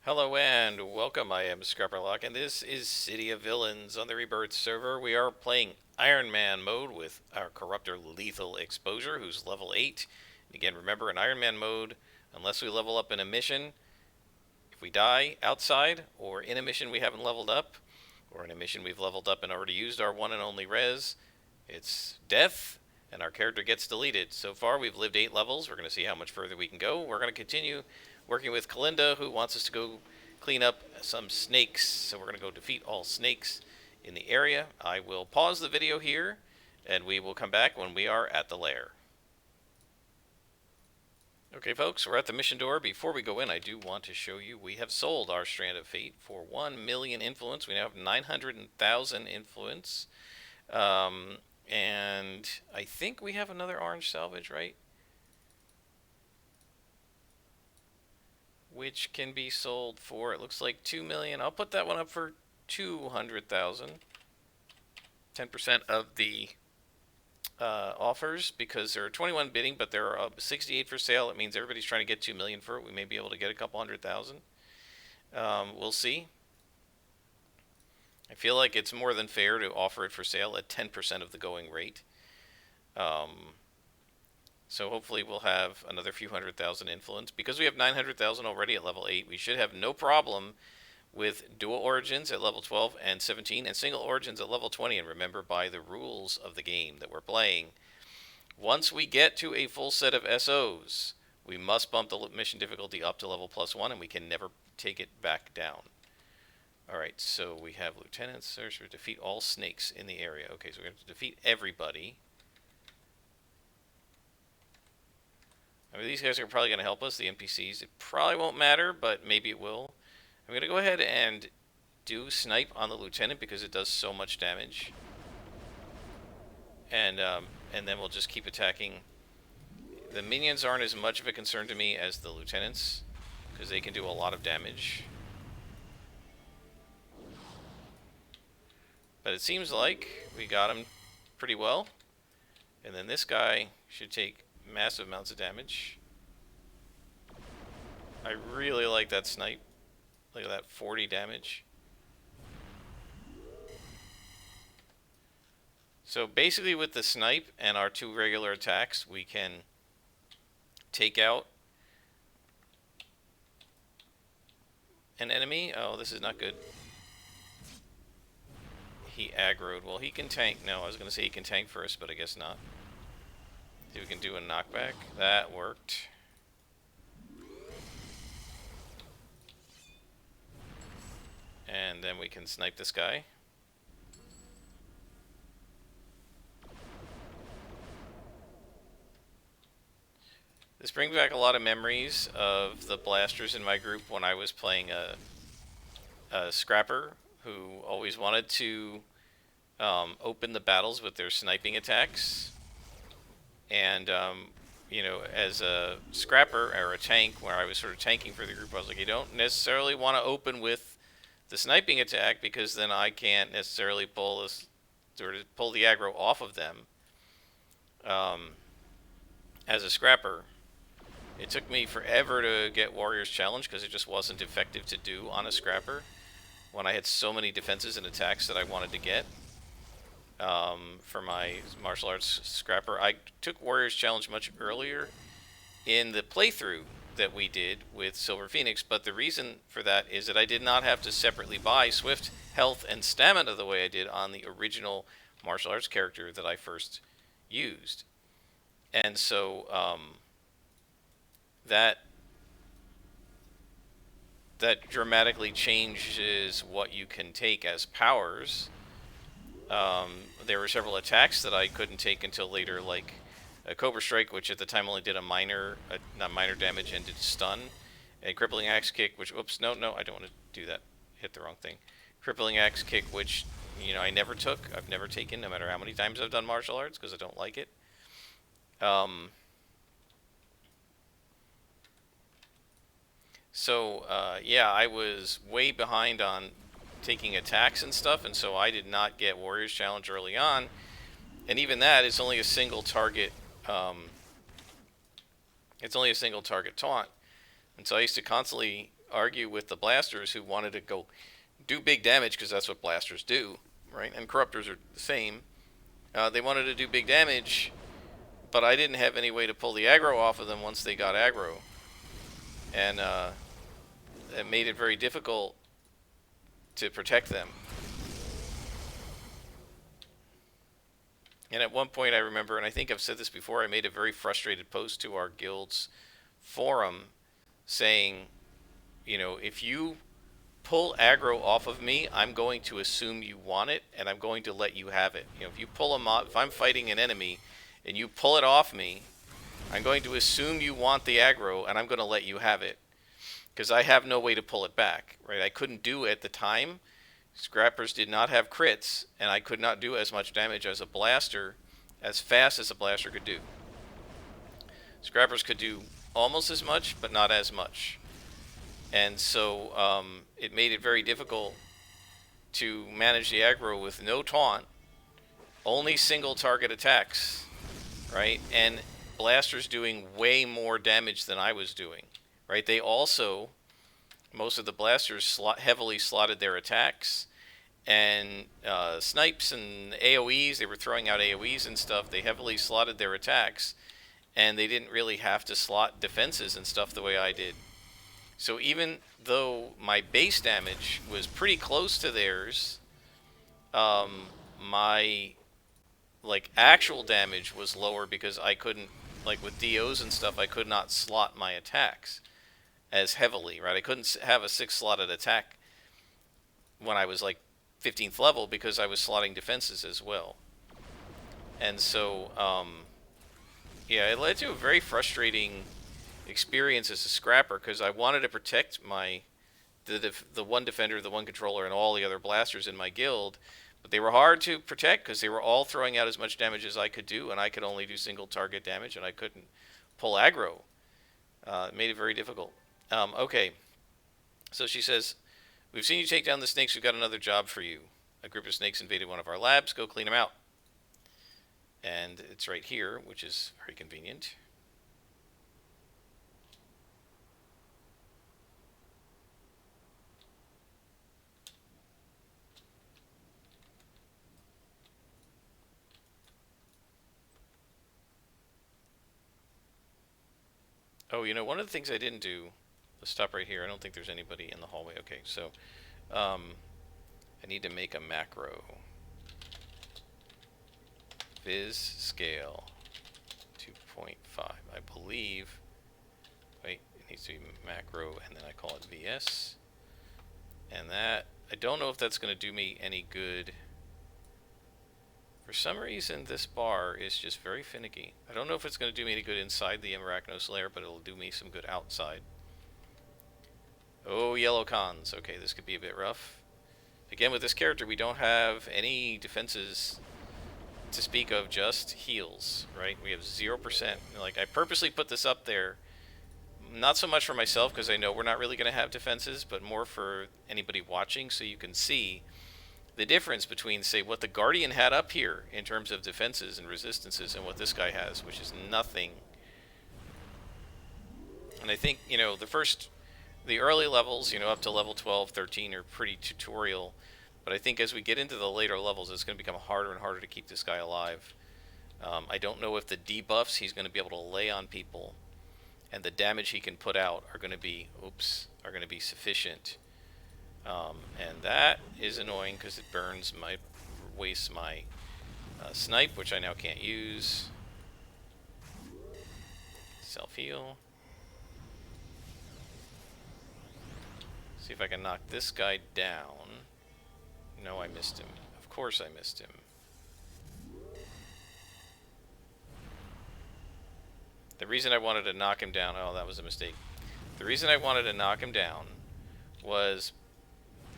Hello and welcome. I am Scrapperlock, and this is City of Villains on the Rebirth server. We are playing Iron Man mode with our Corruptor Lethal Exposure, who's level 8. And again, remember, in Iron Man mode, unless we level up in a mission, if we die outside, or in a mission we haven't leveled up, or in a mission we've leveled up and already used our one and only res, it's death, and our character gets deleted. So far, we've lived 8 levels. We're going to see how much further we can go. We're going to continue working with Kalinda, who wants us to go clean up some snakes. So we're going to go defeat all snakes in the area. I will pause the video here, and we will come back when we are at the lair. Okay, folks, we're at the mission door. Before we go in, I do want to show you we have sold our Strand of Fate for 1 million influence. We now have 900,000 influence. And I think we have another orange salvage, right? Which can be sold for, it looks like 2 million. I'll put that one up for 200,000. 10% of the offers, because there are 21 bidding, but there are 68 for sale. It means everybody's trying to get 2 million for it. We may be able to get a couple 100,000. We'll see. I feel like it's more than fair to offer it for sale at 10% of the going rate. So hopefully we'll have another few 100,000 influence. Because we have 900,000 already at level 8, we should have no problem with dual origins at level 12 and 17, and single origins at level 20. And remember, by the rules of the game that we're playing, once we get to a full set of SOs, we must bump the mission difficulty up to level +1, and we can never take it back down. Alright, so we have lieutenants. Search for defeat all snakes in the area. Okay, so we're going to defeat everybody. I mean, these guys are probably going to help us, the NPCs. It probably won't matter, but maybe it will. I'm going to go ahead and do snipe on the lieutenant because it does so much damage. And then we'll just keep attacking. The minions aren't as much of a concern to me as the lieutenants, because they can do a lot of damage. But it seems like we got him pretty well. And then this guy should take massive amounts of damage. I really like that snipe. Look at that 40 damage. So basically with the snipe and our 2 regular attacks, we can take out an enemy. Oh, this is not good. He aggroed. Well, he can tank. No, I was going to say he can tank first, but I guess not. See if we can do a knockback. That worked. And then we can snipe this guy. This brings back a lot of memories of the blasters in my group when I was playing a scrapper who always wanted to open the battles with their sniping attacks. And, you know, as a scrapper or a tank, where I was sort of tanking for the group, I was like, you don't necessarily want to open with the sniping attack, because then I can't necessarily pull this, sort of pull the aggro off of them. As a scrapper, it took me forever to get Warrior's Challenge because it just wasn't effective to do on a scrapper when I had so many defenses and attacks that I wanted to get. For my martial arts scrapper, I took Warrior's Challenge much earlier in the playthrough that we did with Silver Phoenix, but the reason for that is that I did not have to separately buy Swift, Health, and Stamina the way I did on the original martial arts character that I first used. And so that dramatically changes what you can take as powers. There were several attacks that I couldn't take until later, like a Cobra Strike, which at the time only did a minor, not minor damage, and did stun. A Crippling Axe Kick, which, oops, no, I don't want to do that. Hit the wrong thing. Crippling Axe Kick, which, you know, I never took. I've never taken, no matter how many times I've done martial arts, because I don't like it. Yeah, I was way behind on taking attacks and stuff, and so I did not get Warrior's Challenge early on. And even that is only a single target. It's only a single target taunt, and so I used to constantly argue with the blasters who wanted to go do big damage because that's what blasters do, right? And corruptors are the same. They wanted to do big damage, but I didn't have any way to pull the aggro off of them once they got aggro. And it made it very difficult to protect them. And at one point I remember, and I think I've said this before, I made a very frustrated post to our guild's forum saying, you know, if you pull aggro off of me, I'm going to assume you want it, and I'm going to let you have it. You know, if you pull them off, if I'm fighting an enemy, and you pull it off me, I'm going to assume you want the aggro, and I'm going to let you have it. Because I have no way to pull it back, right? I couldn't do it at the time. Scrappers did not have crits, and I could not do as much damage as a blaster, as fast as a blaster could do. Scrappers could do almost as much, but not as much. And so it made it very difficult to manage the aggro with no taunt, only single target attacks, right? And blasters doing way more damage than I was doing, right? They also, most of the blasters heavily slotted their attacks, and snipes and AoEs, they were throwing out AoEs and stuff, they heavily slotted their attacks, and they didn't really have to slot defenses and stuff the way I did. So even though my base damage was pretty close to theirs, my actual damage was lower because I couldn't, like with DOs and stuff, I could not slot my attacks as heavily, right? I couldn't have a 6 slotted attack when I was like 15th level because I was slotting defenses as well. And so, yeah, it led to a very frustrating experience as a scrapper because I wanted to protect the one defender, the one controller, and all the other blasters in my guild, but they were hard to protect because they were all throwing out as much damage as I could do, and I could only do single target damage, and I couldn't pull aggro. It made it very difficult. Okay, so she says, we've seen you take down the snakes. We've got another job for you. A group of snakes invaded one of our labs. Go clean them out. And it's right here, which is very convenient. Oh, you know, one of the things I didn't do, let's stop right here. I don't think there's anybody in the hallway. Okay, so I need to make a macro. Viz scale 2.5. I believe, wait, it needs to be macro, and then I call it VS. And that, I don't know if that's going to do me any good. For some reason, this bar is just very finicky. I don't know if it's going to do me any good inside the Arachnos layer, but it'll do me some good outside. Oh, yellow cons. Okay, this could be a bit rough. Again, with this character, we don't have any defenses to speak of, just heals, right? We have 0%. Like, I purposely put this up there, not so much for myself, because I know we're not really going to have defenses, but more for anybody watching, so you can see the difference between, say, what the Guardian had up here in terms of defenses and resistances and what this guy has, which is nothing. And I think, you know, the early levels, you know, up to level 12, 13 are pretty tutorial, but I think as we get into the later levels, it's going to become harder and harder to keep this guy alive. I don't know if the debuffs he's going to be able to lay on people and the damage he can put out are going to be, sufficient. And that is annoying because it wastes my snipe, which I now can't use. Self-heal. See if I can knock this guy down. No, I missed him. Of course I missed him. The reason I wanted to knock him down, oh, that was a mistake. The reason I wanted to knock him down was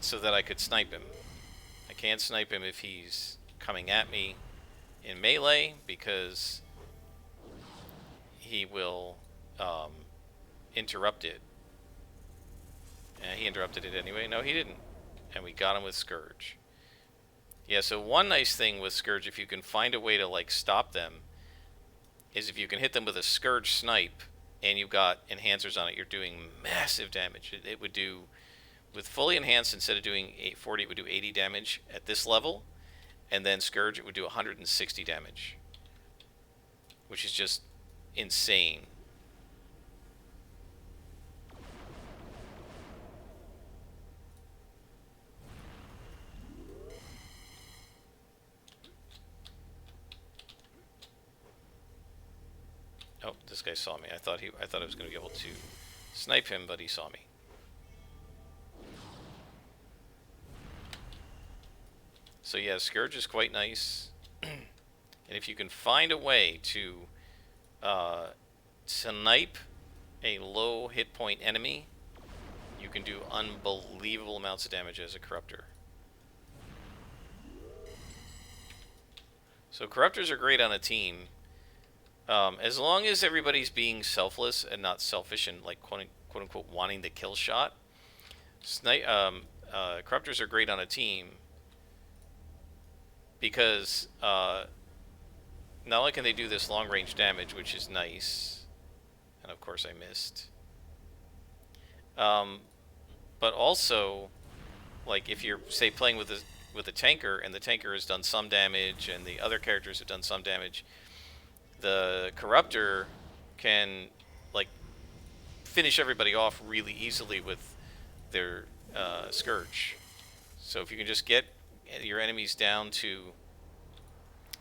so that I could snipe him. I can't snipe him if he's coming at me in melee because he will interrupt it. And he interrupted it anyway. No, he didn't. And we got him with Scourge. Yeah, so one nice thing with Scourge, if you can find a way to, like, stop them, is if you can hit them with a Scourge snipe, and you've got enhancers on it, you're doing massive damage. It would do, with fully enhanced, instead of doing 840, it would do 80 damage at this level, and then Scourge, it would do 160 damage, which is just insane. Oh, this guy saw me. I thought I was going to be able to snipe him, but he saw me. So yeah, Scourge is quite nice. And if you can find a way to snipe a low hit point enemy, you can do unbelievable amounts of damage as a Corruptor. So Corruptors are great on a team, as long as everybody's being selfless and not selfish and like quote unquote wanting the kill shot. Corruptors are great on a team because not only can they do this long range damage, which is nice, and of course I missed, but also, like, if you're, say, playing with a tanker, and the tanker has done some damage and the other characters have done some damage, the Corruptor can, like, finish everybody off really easily with their Scourge. So if you can just get your enemies down to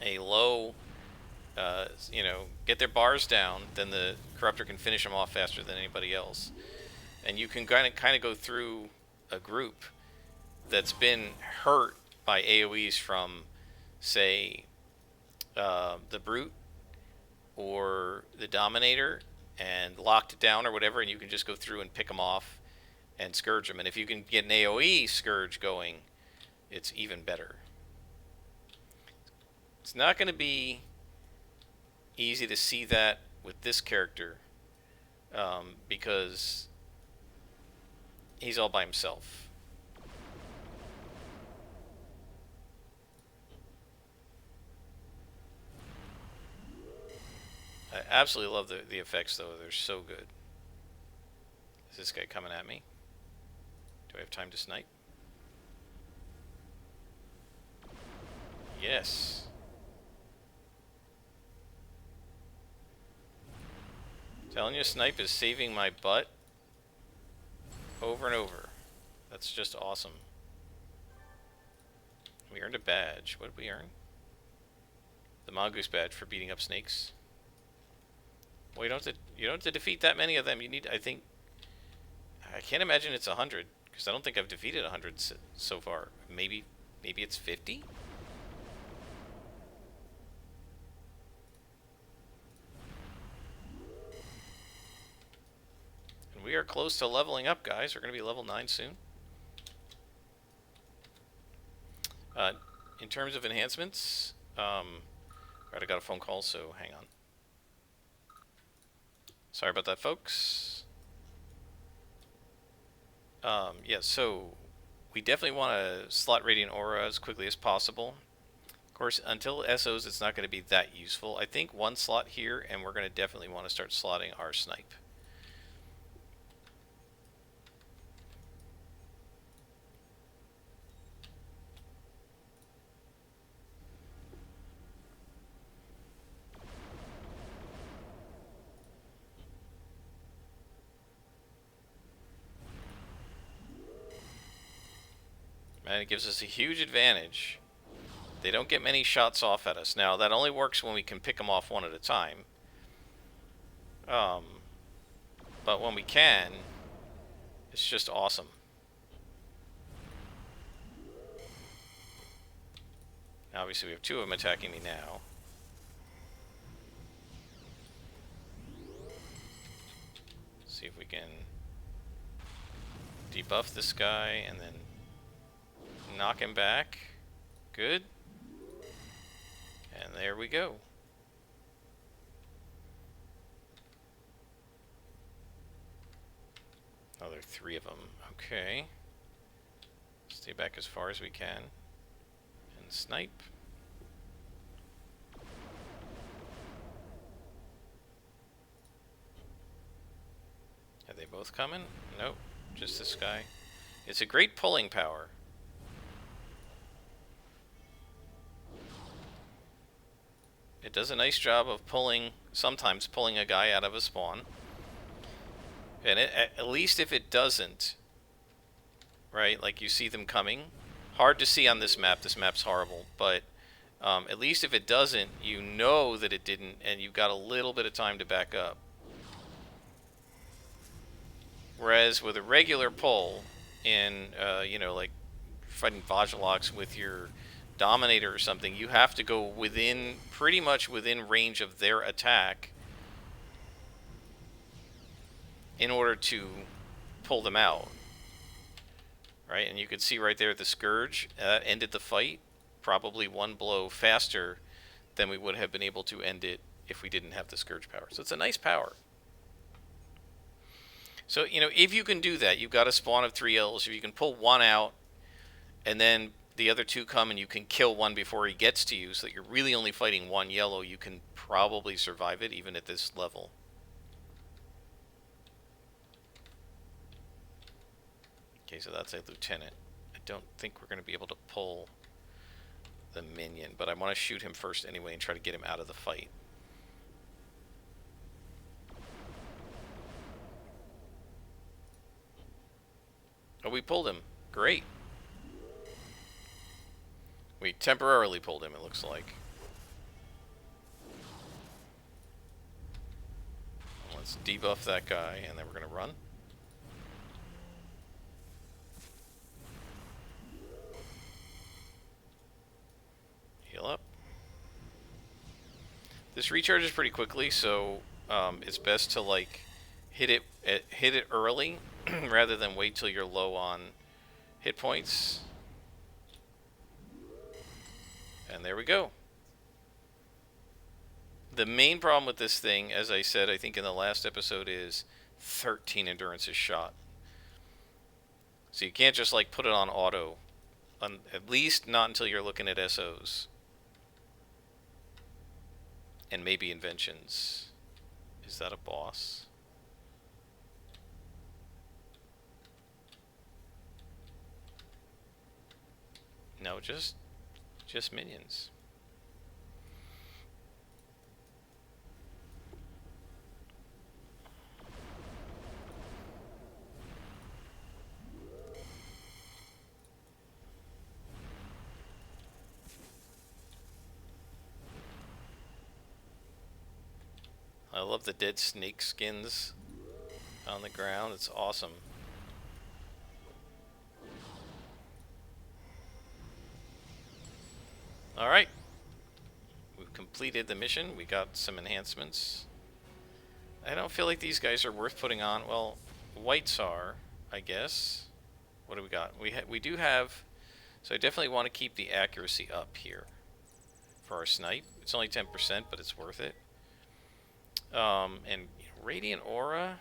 a low, get their bars down, then the Corruptor can finish them off faster than anybody else. And you can kind of go through a group that's been hurt by AoEs from, say, the Brute or the Dominator, and locked it down or whatever, and you can just go through and pick them off and Scourge them. And if you can get an AoE Scourge going, it's even better. It's not going to be easy to see that with this character, because he's all by himself. I absolutely love the effects, though. They're so good. Is this guy coming at me? Do I have time to snipe? Yes. Telling you, snipe is saving my butt over and over. That's just awesome. We earned a badge. What did we earn? The Mongoose badge for beating up snakes. Well, you don't have to defeat that many of them. You need, I think, I can't imagine it's 100, because I don't think I've defeated 100 so far. Maybe it's 50? And we are close to leveling up, guys. We're going to be level 9 soon. In terms of enhancements, right, I got a phone call, so hang on. Sorry about that, folks. Yeah, so we definitely want to slot Radiant Aura as quickly as possible. Of course, until SOs, it's not going to be that useful. I think one slot here, and we're going to definitely want to start slotting our snipe. And it gives us a huge advantage. They don't get many shots off at us. Now, that only works when we can pick them off one at a time. But when we can, it's just awesome. Obviously, we have two of them attacking me now. See if we can debuff this guy and then knock him back. Good. And there we go. Oh, there are 3 of them. Okay. Stay back as far as we can. And snipe. Are they both coming? Nope, just this guy. It's a great pulling power. It does a nice job of pulling, sometimes pulling a guy out of a spawn. And at least if it doesn't, right, like you see them coming. Hard to see on this map. This map's horrible. But at least if it doesn't, you know that it didn't, and you've got a little bit of time to back up. Whereas with a regular pull in, you know, like fighting Vajalox with your Dominator or something, you have to go within, pretty much within range of their attack in order to pull them out. Right, and you can see right there the Scourge ended the fight probably one blow faster than we would have been able to end it if we didn't have the Scourge power. So it's a nice power. So, you know, if you can do that, you've got a spawn of 3 L's, if you can pull one out, and then the other 2 come and you can kill one before he gets to you, so that you're really only fighting 1 yellow, you can probably survive it, even at this level. Okay, so that's a lieutenant. I don't think we're going to be able to pull the minion, but I want to shoot him first anyway and try to get him out of the fight. Oh, we pulled him. Great. We temporarily pulled him, it looks like. Let's debuff that guy, and then we're going to run. Heal up. This recharges pretty quickly, so it's best to like hit it early rather than wait till you're low on hit points. And there we go. The main problem with this thing, as I said, I think in the last episode, is 13 endurance is shot. So you can't just like put it on auto, at least not until you're looking at SOs. And maybe inventions. Is that a boss? No, just minions. I love the dead snake skins on the ground. It's awesome. Alright. We've completed the mission. We got some enhancements. I don't feel like these guys are worth putting on. Well, whites are, I guess. What do we got? We do have... So I definitely want to keep the accuracy up here for our snipe. It's only 10%, but it's worth it. And Radiant Aura...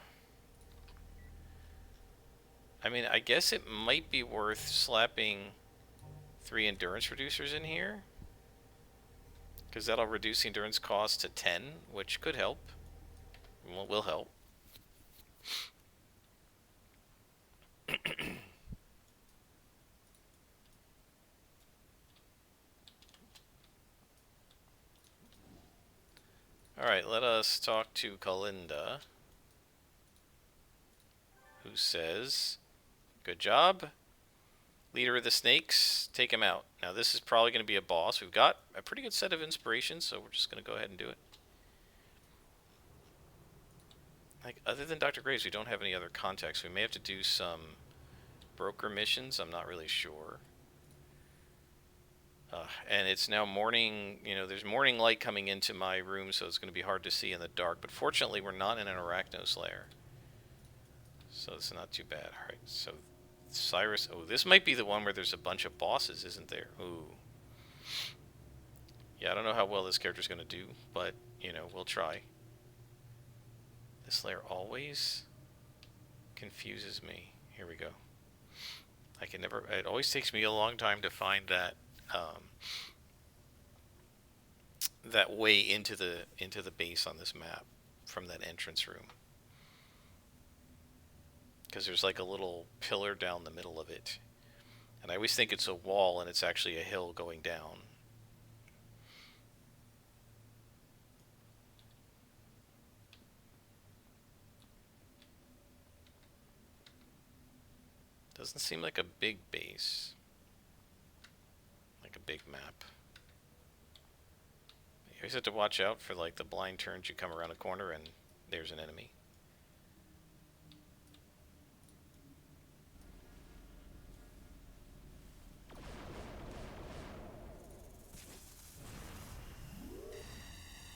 I mean, I guess it might be worth slapping 3 endurance reducers in here, because that'll reduce the endurance cost to 10, which could help. Well, will help. Alright, let us talk to Kalinda, who says, good job. Leader of the Snakes, take him out. Now this is probably going to be a boss. We've got a pretty good set of inspirations, so we're just going to go ahead and do it. Like, other than Dr. Graves, we don't have any other contacts. We may have to do some broker missions. I'm not really sure. And it's now morning, you know, there's morning light coming into my room, so it's going to be hard to see in the dark. But fortunately, we're not in an Arachno Slayer, so it's not too bad. Alright, so Cyrus, oh, this might be the one where there's a bunch of bosses, isn't there? Ooh. Yeah, I don't know how well this character's going to do, but, you know, we'll try. This Slayer always confuses me. Here we go. I can never, it always takes me a long time to find that, that way into the base on this map from that entrance room. because there's like a little pillar down the middle of it. And I always think it's a wall, and it's actually a hill going down. Doesn't seem like a big base. Like a big map. You always have to watch out for like the blind turns. You come around a corner and there's an enemy.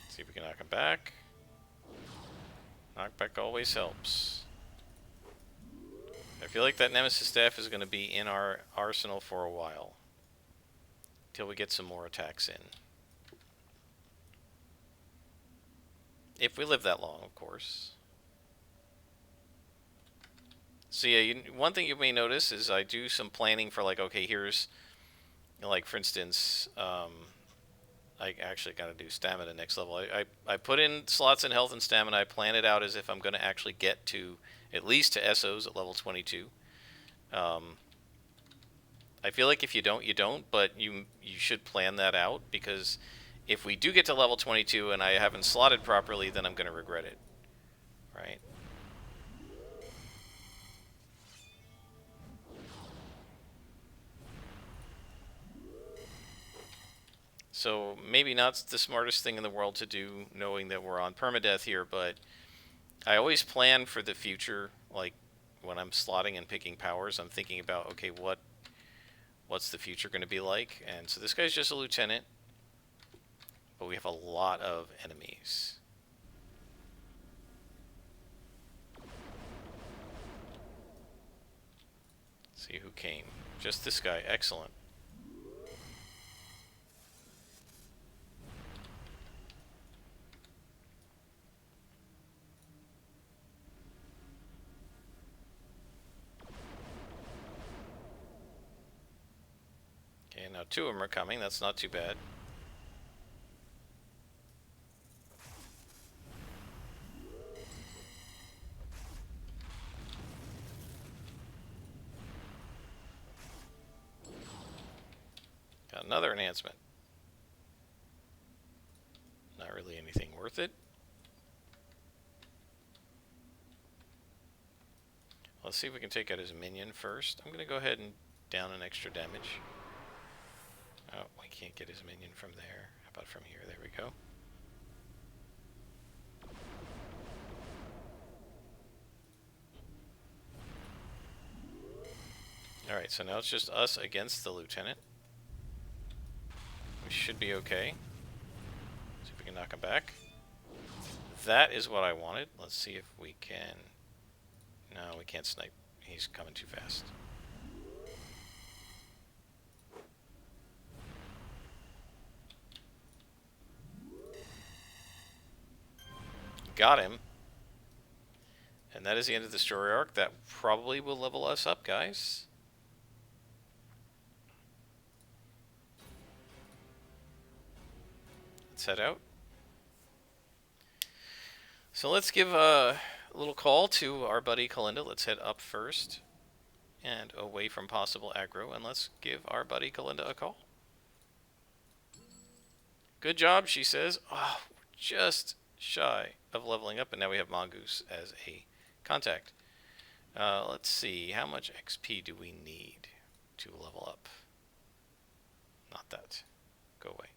See if we can knock him back. Knockback always helps. I feel like that Nemesis staff is going to be in our arsenal for a while. Till we get some more attacks in. If we live that long, of course. So yeah, one thing you may notice is I do some planning for like, okay, here's, like for instance, I actually got to do stamina next level. I put in slots in health and stamina. I plan it out as if I'm going to actually get to, at least to SOs at level 22. I feel like if you don't, you don't, but you should plan that out, because if we do get to level 22 and I haven't slotted properly, then I'm going to regret it, right? So maybe not the smartest thing in the world to do, knowing that we're on permadeath here, but I always plan for the future. Like when I'm slotting and picking powers, I'm thinking about, okay, what's the future going to be like? And so this guy's just a lieutenant, but we have a lot of enemies. Let's see who came. Just this guy. Excellent. Okay, now two of them are coming. That's not too bad. Got another enhancement. Not really anything worth it. Let's see if we can take out his minion first. I'm going to go ahead and down an extra damage. Oh, we can't get his minion from there. How about from here? There we go. Alright, so now it's just us against the lieutenant. We should be okay. See if we can knock him back. That is what I wanted. Let's see if we can... No, we can't snipe. He's coming too fast. Got him. And that is the end of the story arc. That probably will level us up, guys. Let's head out. So let's give a little call to our buddy Kalinda. Let's head up first and away from possible aggro, and let's give our buddy Kalinda a call. Good job, she says. Oh, just shy of leveling up, and now we have Mongoose as a contact. Let's see, how much XP do we need to level up? Not that. Go away.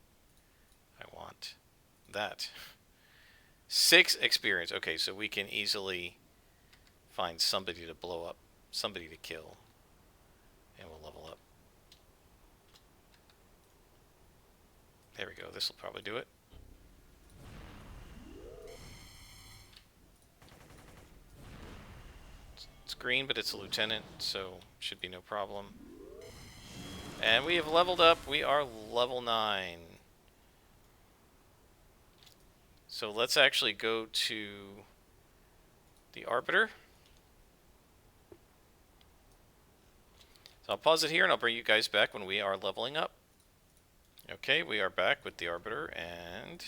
I want that. 6 experience. Okay, so we can easily find somebody to blow up, somebody to kill, and we'll level up. There we go. This will probably do it. It's green, but it's a lieutenant, so should be no problem. And we have leveled up. We are level 9. So let's actually go to the Arbiter. So I'll pause it here and I'll bring you guys back when we are leveling up. Okay, we are back with the Arbiter and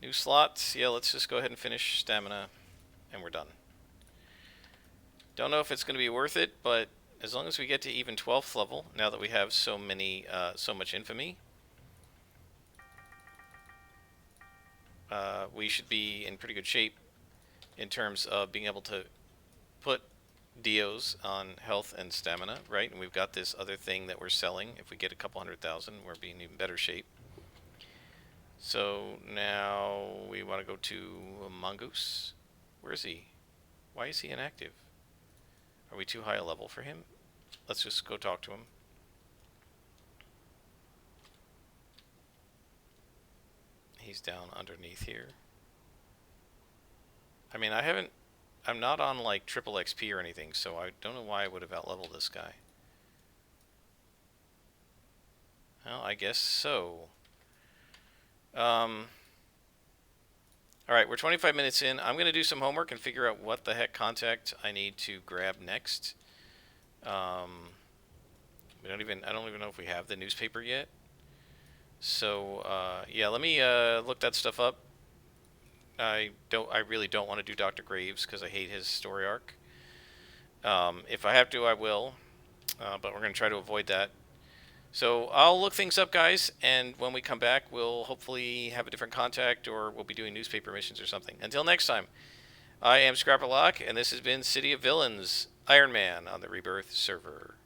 new slots. Yeah, let's just go ahead and finish stamina and we're done. Don't know if it's going to be worth it, but as long as we get to even 12th level, now that we have so much infamy, we should be in pretty good shape in terms of being able to put Dios on health and stamina, right? And we've got this other thing that we're selling. If we get a couple 100,000, we're being in even better shape. So now we want to go to Mongoose. Where is he? Why is he inactive? Are we too high a level for him? Let's just go talk to him. He's down underneath here. I mean, I'm not on like triple XP or anything, so I don't know why I would have outleveled this guy. Well, I guess so. Alright, we're 25 minutes in. I'm going to do some homework and figure out what the heck contact I need to grab next. I don't even know if we have the newspaper yet. So, yeah, let me look that stuff up. I really don't want to do Dr. Graves because I hate his story arc. If I have to, I will. But we're going to try to avoid that. So I'll look things up, guys, and when we come back, we'll hopefully have a different contact, or we'll be doing newspaper missions or something. Until next time, I am Scrapperlock, and this has been City of Villains, Iron Man on the Rebirth server.